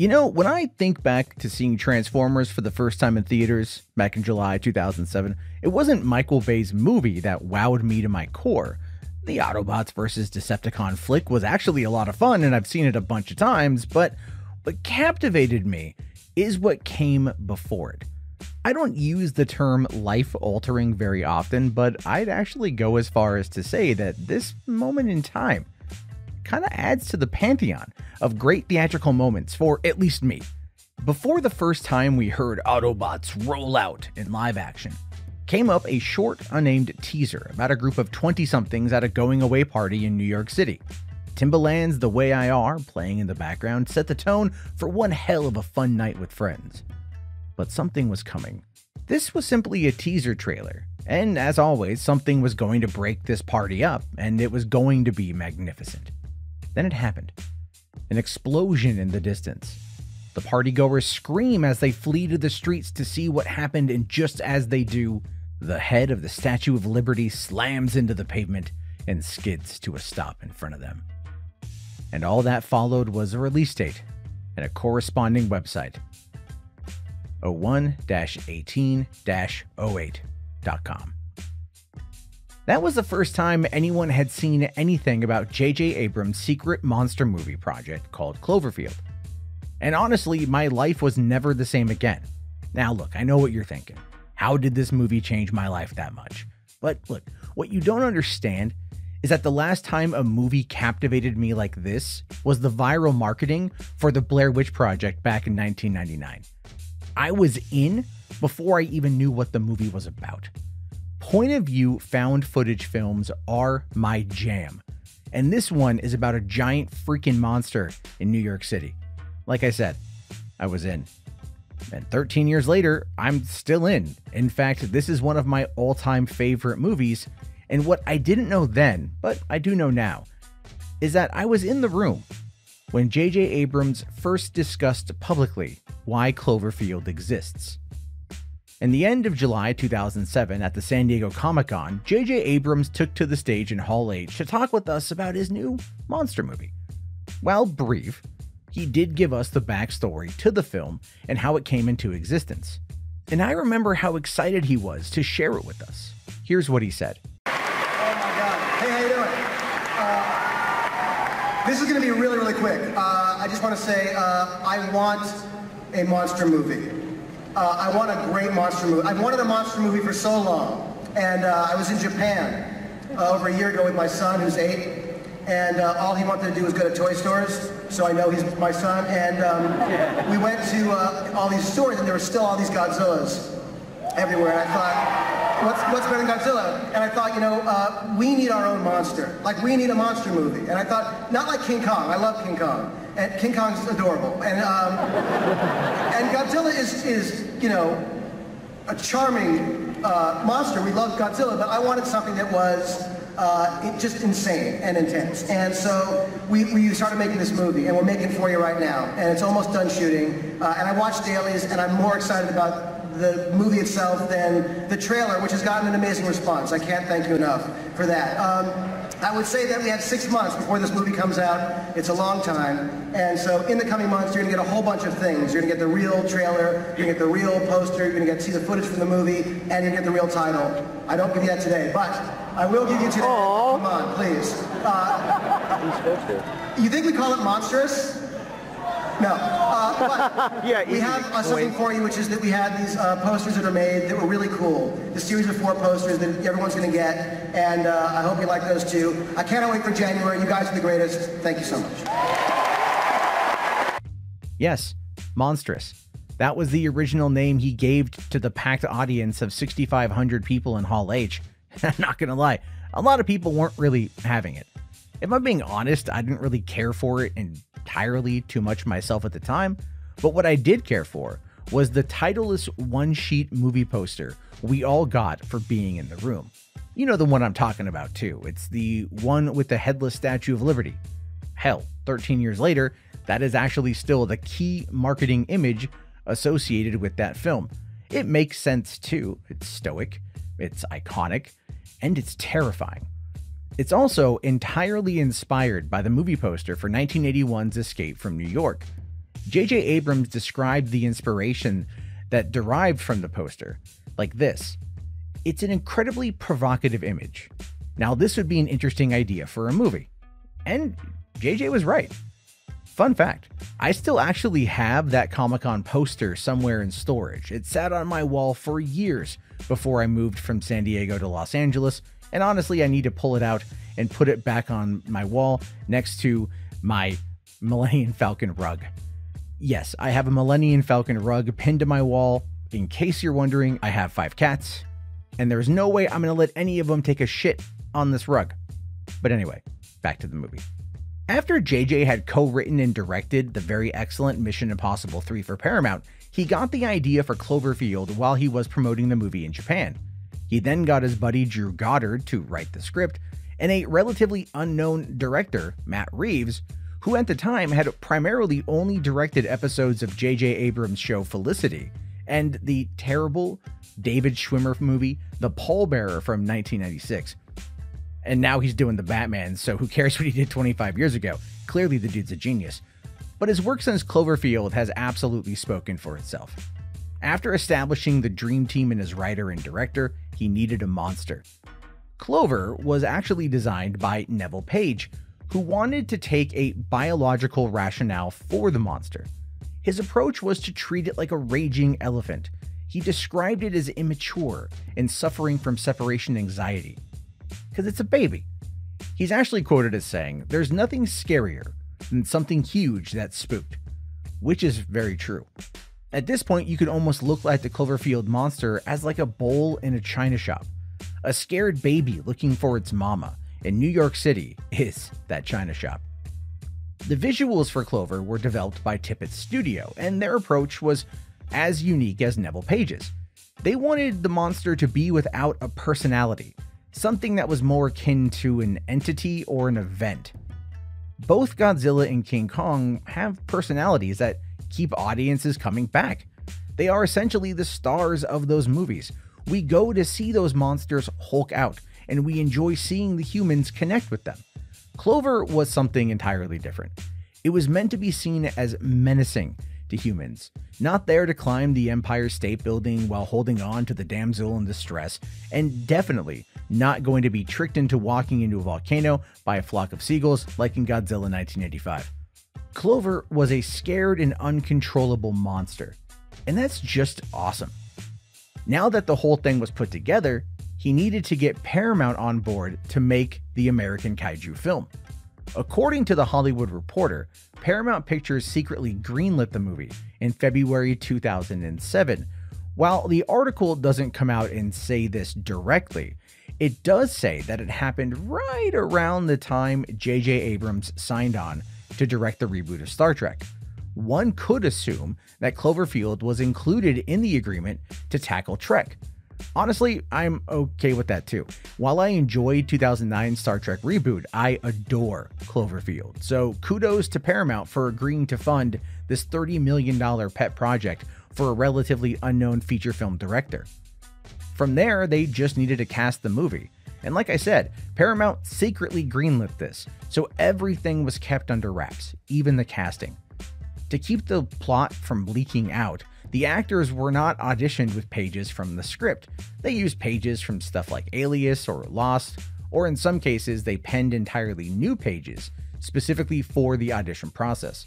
You know, when I think back to seeing Transformers for the first time in theaters back in July 2007, it wasn't Michael Bay's movie that wowed me to my core. The Autobots vs. Decepticon flick was actually a lot of fun, and I've seen it a bunch of times, but what captivated me is what came before it. I don't use the term life-altering very often, but I'd actually go as far as to say that this moment in time kind of adds to the pantheon of great theatrical moments for at least me. Before the first time we heard Autobots roll out in live action, came up a short, unnamed teaser about a group of 20-somethings at a going-away party in New York City. Timbaland's The Way I Are, playing in the background, set the tone for one hell of a fun night with friends. But something was coming. This was simply a teaser trailer, and as always, something was going to break this party up, and it was going to be magnificent. Then it happened. An explosion in the distance. The partygoers scream as they flee to the streets to see what happened, and just as they do, the head of the Statue of Liberty slams into the pavement and skids to a stop in front of them. And all that followed was a release date and a corresponding website. 01-18-08.com. That was the first time anyone had seen anything about J.J. Abrams' secret monster movie project called Cloverfield. And honestly, my life was never the same again. Now look, I know what you're thinking. How did this movie change my life that much? But look, what you don't understand is that the last time a movie captivated me like this was the viral marketing for the Blair Witch Project back in 1999. I was in before I even knew what the movie was about. Point of view found footage films are my jam, and this one is about a giant freaking monster in New York City. Like I said, I was in. And 13 years later, I'm still in. In fact, this is one of my all-time favorite movies, and what I didn't know then, but I do know now, is that I was in the room when J.J. Abrams first discussed publicly why Cloverfield exists. In the end of July 2007 at the San Diego Comic-Con, J.J. Abrams took to the stage in Hall H to talk with us about his new monster movie. While brief, he did give us the backstory to the film and how it came into existence. And I remember how excited he was to share it with us. Here's what he said. Oh my God. Hey, how you doing? This is going to be really, really quick. I just want to say I want a monster movie. I want a great monster movie. I've wanted a monster movie for so long. And I was in Japan over a year ago with my son, who's 8. And all he wanted to do was go to toy stores. So I know he's my son. And we went to all these stores, and there were still all these Godzillas everywhere. And I thought, what's better than Godzilla? And I thought, you know, we need our own monster. Like, we need a monster movie. And I thought, not like King Kong. I love King Kong. And King Kong's adorable. And Godzilla is, you know, a charming monster. We love Godzilla, but I wanted something that was just insane and intense. And so we started making this movie, and we're making it for you right now. And it's almost done shooting. And I watched dailies, and I'm more excited about the movie itself than the trailer, which has gotten an amazing response. I can't thank you enough for that. I would say that we have 6 months before this movie comes out. It's a long time. And so in the coming months, you're going to get a whole bunch of things. You're going to get the real trailer, you're going to get the real poster, you're going to get to see the footage from the movie, and you're going to get the real title. I don't give you that today, but I will give you today. Aww. Come on, please. You think we call it monstrous? No. But yeah, we have something for you, which is that we had these posters that are made that were really cool. The series of 4 posters that everyone's going to get, and I hope you like those too. I cannot wait for January. You guys are the greatest. Thank you so much. Yes, monstrous. That was the original name he gave to the packed audience of 6,500 people in Hall H. I'm not going to lie, a lot of people weren't really having it. If I'm being honest, I didn't really care for it entirely too much myself at the time, but what I did care for was the titleless one-sheet movie poster we all got for being in the room. You know the one I'm talking about too. It's the one with the headless Statue of Liberty. Hell, 13 years later, that is actually still the key marketing image associated with that film. It makes sense too. It's stoic, it's iconic, and it's terrifying. It's also entirely inspired by the movie poster for 1981's Escape from New York. J.J. Abrams described the inspiration that derived from the poster like this: "It's an incredibly provocative image. Now, this would be an interesting idea for a movie." And JJ was right. Fun fact, I still actually have that Comic-Con poster somewhere in storage. It sat on my wall for years before I moved from San Diego to Los Angeles, and honestly, I need to pull it out and put it back on my wall next to my Millennium Falcon rug. Yes, I have a Millennium Falcon rug pinned to my wall. In case you're wondering, I have 5 cats, and there's no way I'm going to let any of them take a shit on this rug. But anyway, back to the movie. After JJ had co-written and directed the very excellent Mission Impossible 3 for Paramount, he got the idea for Cloverfield while he was promoting the movie in Japan. He then got his buddy Drew Goddard to write the script, and a relatively unknown director, Matt Reeves, who at the time had primarily only directed episodes of J.J. Abrams' show Felicity and the terrible David Schwimmer movie The Pallbearer from 1996. And now he's doing the Batman, so who cares what he did 25 years ago? Clearly the dude's a genius. But his work since Cloverfield has absolutely spoken for itself. After establishing the dream team in his writer and director, he needed a monster. Clover was actually designed by Neville Page, who wanted to take a biological rationale for the monster. His approach was to treat it like a raging elephant. He described it as immature and suffering from separation anxiety. Because it's a baby. He's actually quoted as saying, "There's nothing scarier than something huge that's spooked," which is very true. At this point, you could almost look at the Cloverfield monster as like a bowl in a china shop. A scared baby looking for its mama, and New York City is that china shop. The visuals for Clover were developed by Tippett's studio, and their approach was as unique as Neville Page's. They wanted the monster to be without a personality, something that was more akin to an entity or an event. Both Godzilla and King Kong have personalities that keep audiences coming back. They are essentially the stars of those movies. We go to see those monsters hulk out, and we enjoy seeing the humans connect with them. Clover was something entirely different. It was meant to be seen as menacing to humans, not there to climb the Empire State Building while holding on to the damsel in distress, and definitely not going to be tricked into walking into a volcano by a flock of seagulls like in Godzilla 1985. Clover was a scared and uncontrollable monster, and that's just awesome. Now that the whole thing was put together, he needed to get Paramount on board to make the American Kaiju film. According to The Hollywood Reporter, Paramount Pictures secretly greenlit the movie in February 2007. While the article doesn't come out and say this directly, it does say that it happened right around the time J.J. Abrams signed on to direct the reboot of Star Trek. One could assume that Cloverfield was included in the agreement to tackle Trek. Honestly, I'm okay with that too. While I enjoyed 2009 Star Trek reboot, I adore Cloverfield. So kudos to Paramount for agreeing to fund this $30 million pet project for a relatively unknown feature film director. From there, they just needed to cast the movie. And like I said, Paramount secretly greenlit this, so everything was kept under wraps, even the casting. To keep the plot from leaking out, the actors were not auditioned with pages from the script. They used pages from stuff like Alias or Lost, or in some cases, they penned entirely new pages specifically for the audition process.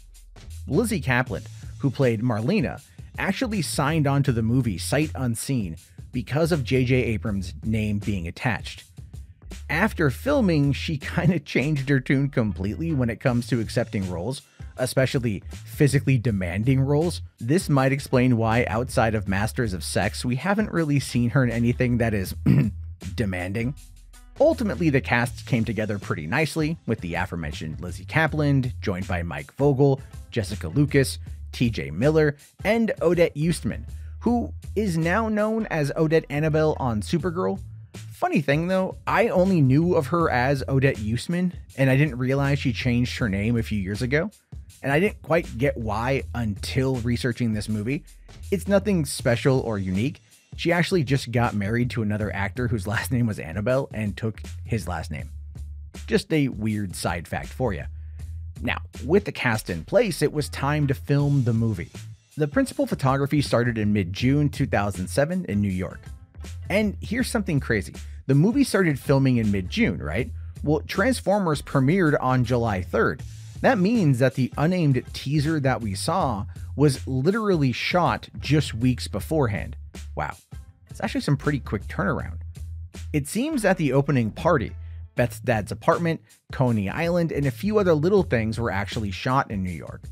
Lizzy Caplan, who played Marlena, actually signed on to the movie sight unseen because of J.J. Abrams' name being attached. After filming, she kind of changed her tune completely when it comes to accepting roles, especially physically demanding roles. This might explain why, outside of Masters of Sex, we haven't really seen her in anything that is demanding. Ultimately, the cast came together pretty nicely, with the aforementioned Lizzy Caplan, joined by Mike Vogel, Jessica Lucas, TJ Miller, and Odette Yustman, who is now known as Odette Annibelle on Supergirl. Funny thing though, I only knew of her as Odette Yustman, and I didn't realize she changed her name a few years ago. And I didn't quite get why until researching this movie. It's nothing special or unique. She actually just got married to another actor whose last name was Annabelle and took his last name. Just a weird side fact for you. Now, with the cast in place, it was time to film the movie. The principal photography started in mid-June 2007 in New York. And here's something crazy. The movie started filming in mid-June, right? Well, Transformers premiered on July 3rd. That means that the unnamed teaser that we saw was literally shot just weeks beforehand. Wow, it's actually some pretty quick turnaround. It seems that the opening party, Beth's dad's apartment, Coney Island, and a few other little things were actually shot in New York.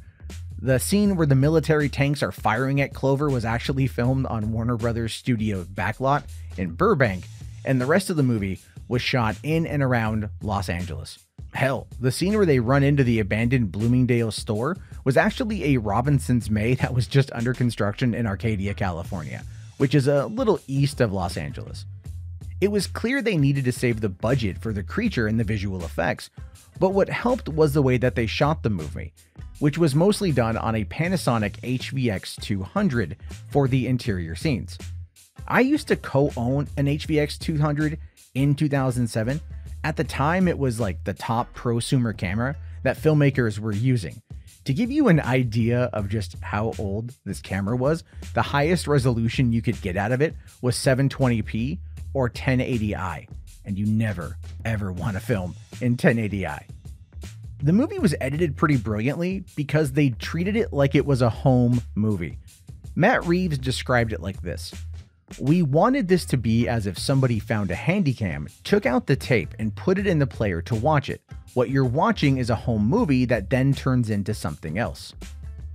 The scene where the military tanks are firing at Clover was actually filmed on Warner Brothers Studio backlot in Burbank, and the rest of the movie was shot in and around Los Angeles. Hell, the scene where they run into the abandoned Bloomingdale's store was actually a Robinson's May that was just under construction in Arcadia, California, which is a little east of Los Angeles. It was clear they needed to save the budget for the creature and the visual effects, but what helped was the way that they shot the movie, which was mostly done on a Panasonic HVX 200 for the interior scenes. I used to co-own an HVX 200 in 2007. At the time, it was like the top prosumer camera that filmmakers were using. To give you an idea of just how old this camera was, the highest resolution you could get out of it was 720p or 1080i, and you never, ever want to film in 1080i. The movie was edited pretty brilliantly because they treated it like it was a home movie. Matt Reeves described it like this: "We wanted this to be as if somebody found a handycam, took out the tape, and put it in the player to watch it. What you're watching is a home movie that then turns into something else."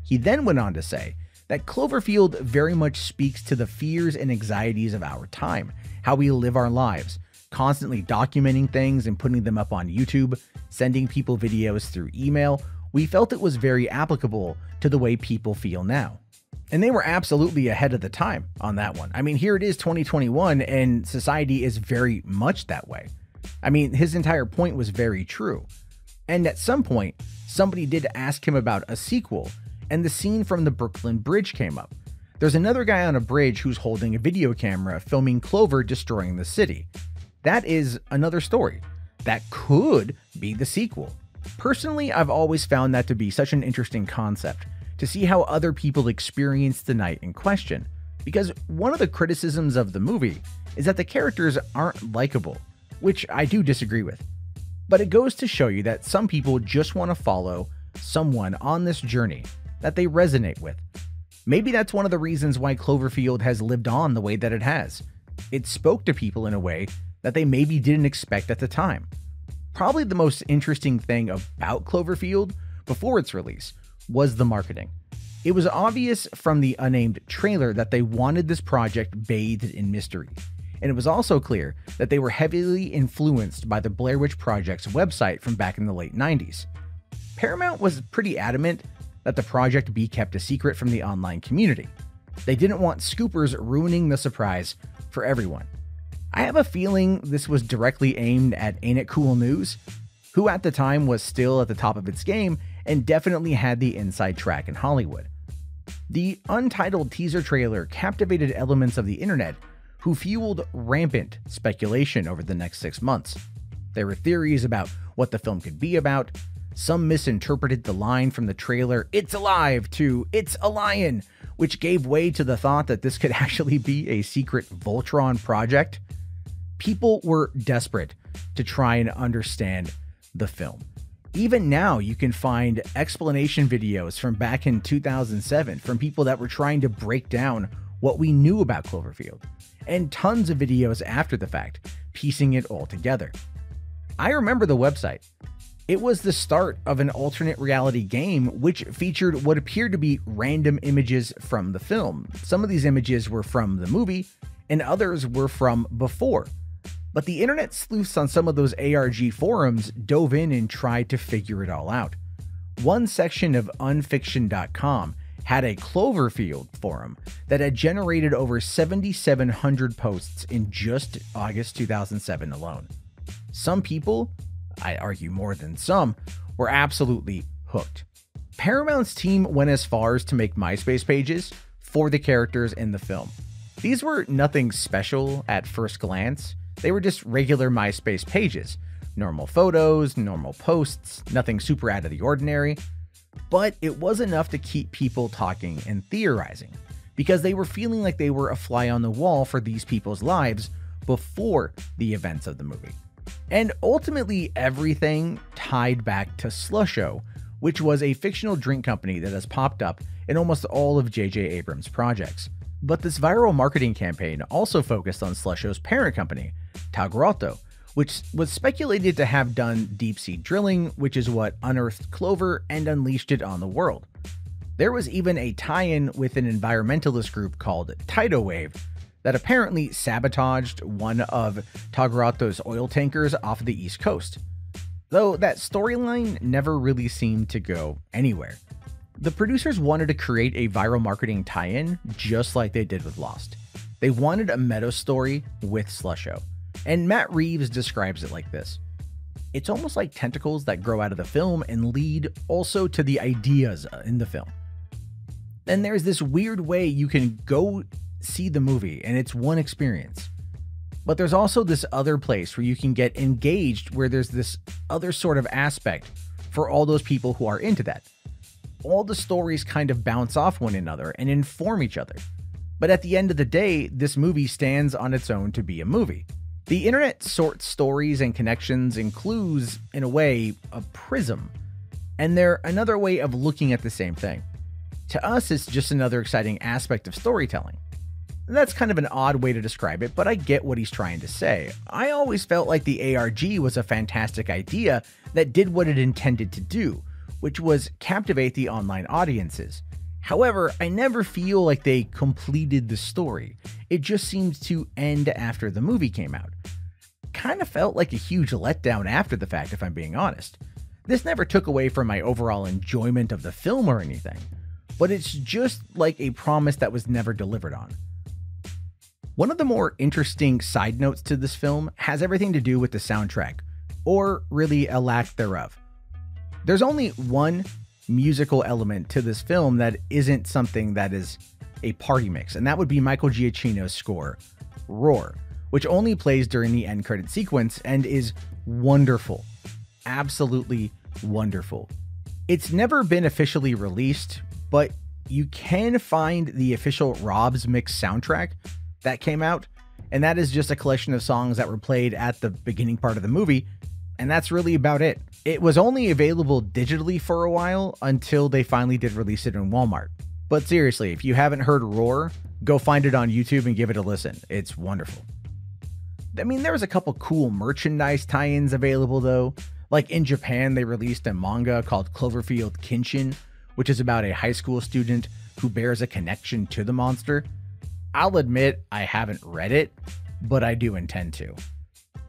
He then went on to say that Cloverfield very much speaks to the fears and anxieties of our time, how we live our lives, constantly documenting things and putting them up on YouTube, sending people videos through email. We felt it was very applicable to the way people feel now. And they were absolutely ahead of the time on that one. I mean, here it is 2021 and society is very much that way. I mean, his entire point was very true. And at some point, somebody did ask him about a sequel, and the scene from the Brooklyn Bridge came up. There's another guy on a bridge who's holding a video camera filming Clover destroying the city. That is another story. That could be the sequel. Personally, I've always found that to be such an interesting concept, to see how other people experience the night in question. Because one of the criticisms of the movie is that the characters aren't likable, which I do disagree with. But it goes to show you that some people just want to follow someone on this journey that they resonate with. Maybe that's one of the reasons why Cloverfield has lived on the way that it has. It spoke to people in a way that they maybe didn't expect at the time. Probably the most interesting thing about Cloverfield before its release was the marketing. It was obvious from the unnamed trailer that they wanted this project bathed in mystery. And it was also clear that they were heavily influenced by the Blair Witch Project's website from back in the late 90s. Paramount was pretty adamant that the project be kept a secret from the online community. They didn't want scoopers ruining the surprise for everyone. I have a feeling this was directly aimed at Ain't It Cool News, who at the time was still at the top of its game and definitely had the inside track in Hollywood. The untitled teaser trailer captivated elements of the internet who fueled rampant speculation over the next 6 months. There were theories about what the film could be about. Some misinterpreted the line from the trailer, "It's alive," to "It's a lion," which gave way to the thought that this could actually be a secret Voltron project. People were desperate to try and understand the film. Even now, you can find explanation videos from back in 2007 from people that were trying to break down what we knew about Cloverfield, and tons of videos after the fact, piecing it all together. I remember the website. It was the start of an alternate reality game which featured what appeared to be random images from the film. Some of these images were from the movie, and others were from before. But the internet sleuths on some of those ARG forums dove in and tried to figure it all out. One section of unfiction.com had a Cloverfield forum that had generated over 7,700 posts in just August 2007 alone. Some people, I argue more than some, were absolutely hooked. Paramount's team went as far as to make MySpace pages for the characters in the film. These were nothing special at first glance. They were just regular MySpace pages, Normal photos, normal posts, nothing super out of the ordinary. But it was enough to keep people talking and theorizing, because they were feeling like they were a fly on the wall for these people's lives before the events of the movie. And ultimately, everything tied back to Slusho, which was a fictional drink company that has popped up in almost all of J.J. Abrams' projects. But this viral marketing campaign also focused on Slusho's parent company, Tagrotto, which was speculated to have done deep-sea drilling, which is what unearthed Clover and unleashed it on the world. There was even a tie-in with an environmentalist group called Tidal Wave that apparently sabotaged one of Tagrotto's oil tankers off the East Coast, though that storyline never really seemed to go anywhere. The producers wanted to create a viral marketing tie-in just like they did with Lost. They wanted a meta story with Slusho, and Matt Reeves describes it like this. It's almost like tentacles that grow out of the film and lead also to the ideas in the film. Then there's this weird way you can go see the movie and it's one experience. But there's also this other place where you can get engaged, where there's this other sort of aspect for all those people who are into that. All the stories kind of bounce off one another and inform each other. But at the end of the day, this movie stands on its own to be a movie. The internet sorts stories and connections and clues in a way, a prism, and they're another way of looking at the same thing. To us, it's just another exciting aspect of storytelling. That's kind of an odd way to describe it, but I get what he's trying to say. I always felt like the ARG was a fantastic idea that did what it intended to do, which was captivate the online audiences. However, I never feel like they completed the story. It just seemed to end after the movie came out. Kind of felt like a huge letdown after the fact, if I'm being honest. This never took away from my overall enjoyment of the film or anything, but it's just like a promise that was never delivered on. One of the more interesting side notes to this film has everything to do with the soundtrack, or really a lack thereof. There's only one musical element to this film that isn't something that is a party mix, and that would be Michael Giacchino's score, Roar, which only plays during the end credit sequence and is wonderful. Absolutely wonderful. It's never been officially released, but you can find the official Rob's Mix soundtrack that came out, and that is just a collection of songs that were played at the beginning part of the movie, and that's really about it. It was only available digitally for a while until they finally did release it in Walmart. But seriously, if you haven't heard Roar, go find it on YouTube and give it a listen. It's wonderful. I mean, there was a couple cool merchandise tie-ins available though. Like in Japan, they released a manga called Cloverfield Kenshin, which is about a high school student who bears a connection to the monster. I'll admit I haven't read it, but I do intend to.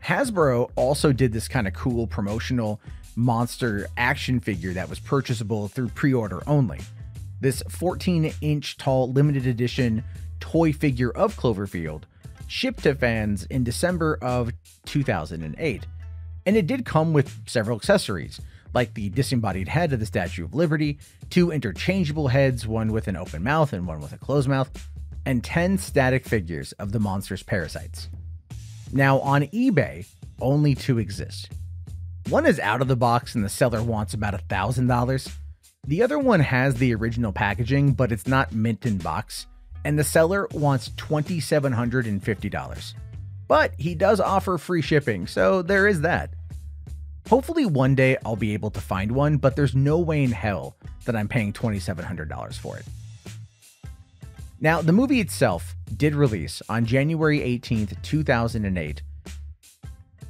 Hasbro also did this kind of cool promotional monster action figure that was purchasable through pre-order only. This 14-inch tall limited edition toy figure of Cloverfield shipped to fans in December of 2008. And it did come with several accessories, like the disembodied head of the Statue of Liberty, 2 interchangeable heads, one with an open mouth and one with a closed mouth, and 10 static figures of the monster's parasites. Now on eBay, only 2 exist. One is out of the box and the seller wants about $1,000. The other one has the original packaging, but it's not mint in box, and the seller wants $2,750. But he does offer free shipping, so there is that. Hopefully one day I'll be able to find one, but there's no way in hell that I'm paying $2,700 for it. Now, the movie itself did release on January 18th, 2008,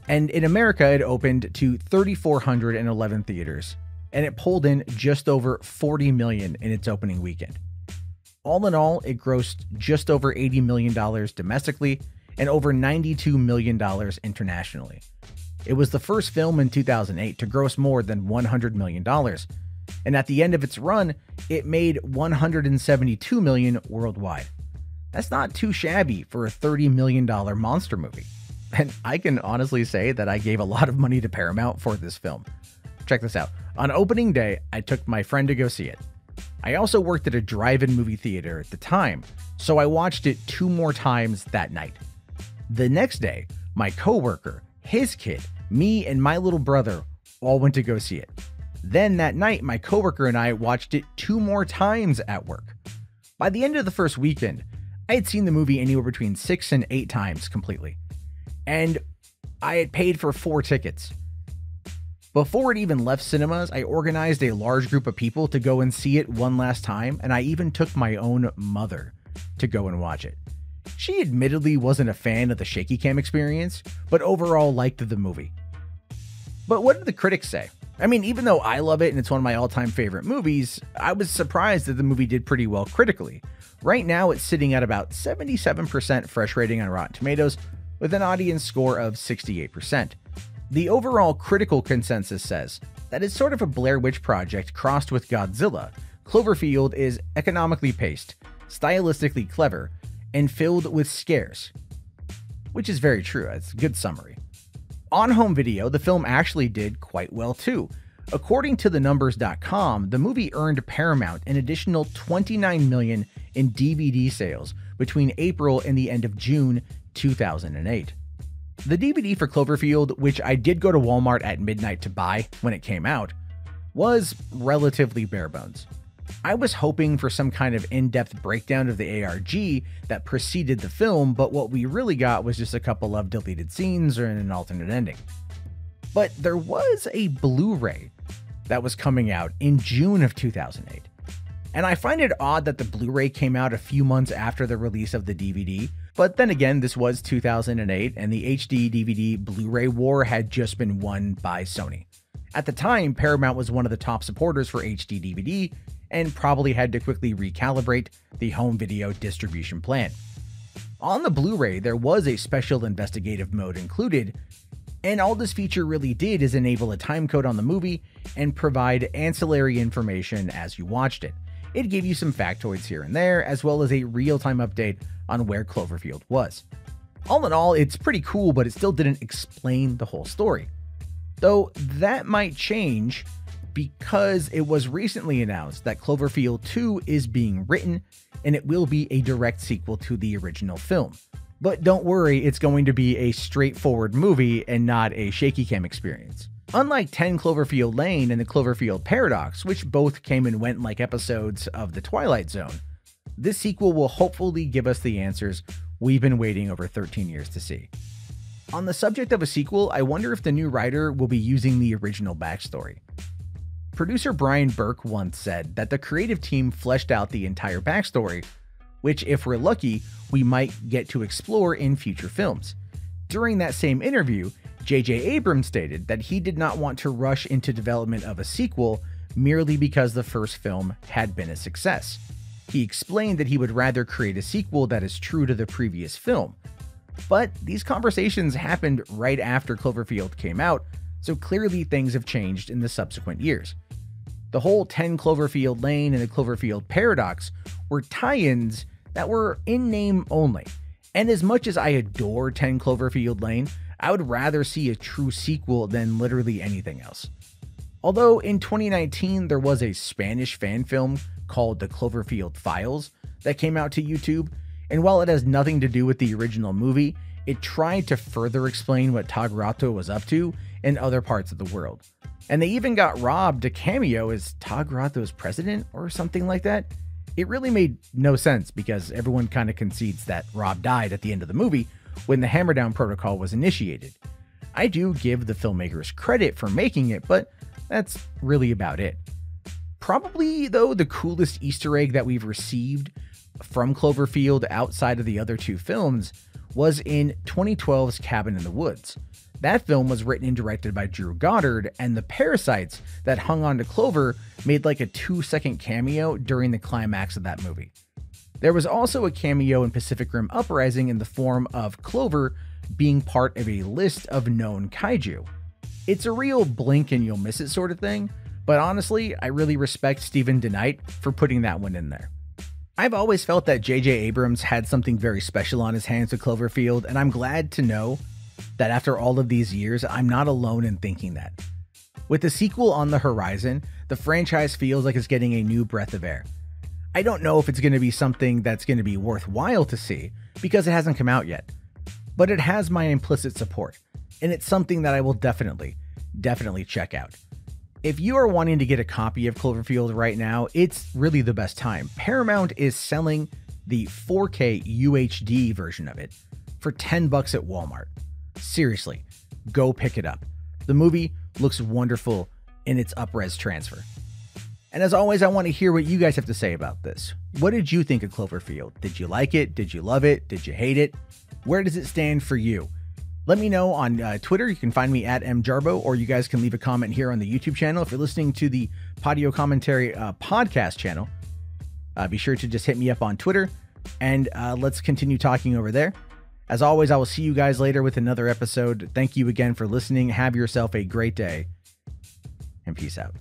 and in America it opened to 3,411 theaters, and it pulled in just over $40 million in its opening weekend. All in all, it grossed just over $80 million domestically and over $92 million internationally. It was the first film in 2008 to gross more than $100 million, and at the end of its run, it made $172 million worldwide. That's not too shabby for a $30 million monster movie. And I can honestly say that I gave a lot of money to Paramount for this film. Check this out. On opening day, I took my friend to go see it. I also worked at a drive-in movie theater at the time, so I watched it 2 more times that night. The next day, my coworker, his kid, Me and my little brother all went to go see it. Then that night, my coworker and I watched it 2 more times at work. By the end of the first weekend, I had seen the movie anywhere between 6 and 8 times completely. And I had paid for 4 tickets. Before it even left cinemas, I organized a large group of people to go and see it one last time, and I even took my own mother to go and watch it. She admittedly wasn't a fan of the shaky cam experience, but overall liked the movie. But what did the critics say? I mean, even though I love it and it's one of my all-time favorite movies, I was surprised that the movie did pretty well critically. Right now, it's sitting at about 77% fresh rating on Rotten Tomatoes, with an audience score of 68%. The overall critical consensus says that it's sort of a Blair Witch Project crossed with Godzilla. Cloverfield is economically paced, stylistically clever, and filled with scares. Which is very true, it's a good summary. On home video, the film actually did quite well too. According to thenumbers.com, the movie earned Paramount an additional $29 million in DVD sales between April and the end of June 2008. The DVD for Cloverfield, which I did go to Walmart at midnight to buy when it came out, was relatively bare bones. I was hoping for some kind of in-depth breakdown of the ARG that preceded the film, but what we really got was just a couple of deleted scenes and an alternate ending. But there was a Blu-ray that was coming out in June of 2008. And I find it odd that the Blu-ray came out a few months after the release of the DVD, but then again, this was 2008 and the HD DVD Blu-ray war had just been won by Sony. At the time, Paramount was one of the top supporters for HD DVD and probably had to quickly recalibrate the home video distribution plan. On the Blu-ray, there was a special investigative mode included, and all this feature really did is enable a timecode on the movie and provide ancillary information as you watched it. It gave you some factoids here and there, as well as a real-time update on where Cloverfield was. All in all, it's pretty cool, but it still didn't explain the whole story. Though that might change because it was recently announced that Cloverfield 2 is being written and it will be a direct sequel to the original film. But don't worry, it's going to be a straightforward movie and not a shaky cam experience. Unlike 10 Cloverfield Lane and the Cloverfield Paradox, which both came and went like episodes of The Twilight Zone, this sequel will hopefully give us the answers we've been waiting over 13 years to see. On the subject of a sequel, I wonder if the new writer will be using the original backstory. Producer Brian Burke once said that the creative team fleshed out the entire backstory, which, if we're lucky, we might get to explore in future films. During that same interview, J.J. Abrams stated that he did not want to rush into development of a sequel merely because the first film had been a success. He explained that he would rather create a sequel that is true to the previous film. But these conversations happened right after Cloverfield came out, so clearly things have changed in the subsequent years. The whole 10 Cloverfield Lane and the Cloverfield Paradox were tie-ins that were in name only. And as much as I adore 10 Cloverfield Lane, I would rather see a true sequel than literally anything else. Although in 2019 there was a Spanish fan film called The Cloverfield Files that came out to YouTube, and while it has nothing to do with the original movie, it tried to further explain what Tagrato was up to in other parts of the world. And they even got Rob to cameo as Tagrato's president or something like that. It really made no sense because everyone kind of concedes that Rob died at the end of the movie when the Hammerdown Protocol was initiated. I do give the filmmakers credit for making it, but that's really about it. Probably, though, the coolest Easter egg that we've received from Cloverfield outside of the other 2 films was in 2012's Cabin in the Woods. That film was written and directed by Drew Goddard, and the parasites that hung onto Clover made like a 2-second cameo during the climax of that movie. There was also a cameo in Pacific Rim Uprising in the form of Clover being part of a list of known kaiju. It's a real blink and you'll miss it sort of thing, but honestly, I really respect Stephen DeKnight for putting that one in there. I've always felt that J.J. Abrams had something very special on his hands with Cloverfield, and I'm glad to know that after all of these years, I'm not alone in thinking that. With the sequel on the horizon, the franchise feels like it's getting a new breath of air. I don't know if it's going to be something that's going to be worthwhile to see, because it hasn't come out yet. but it has my implicit support, and it's something that I will definitely check out. If you are wanting to get a copy of Cloverfield right now, it's really the best time. Paramount is selling the 4K UHD version of it for $10 at Walmart. Seriously, go pick it up. The movie looks wonderful in its up-res transfer. And as always, I want to hear what you guys have to say about this. What did you think of Cloverfield? Did you like it? Did you love it? Did you hate it? Where does it stand for you? Let me know on Twitter. You can find me at mjarbo, or you guys can leave a comment here on the YouTube channel. If you're listening to the Podio Commentary podcast channel, be sure to just hit me up on Twitter, and let's continue talking over there. As always, I will see you guys later with another episode. Thank you again for listening. Have yourself a great day, and peace out.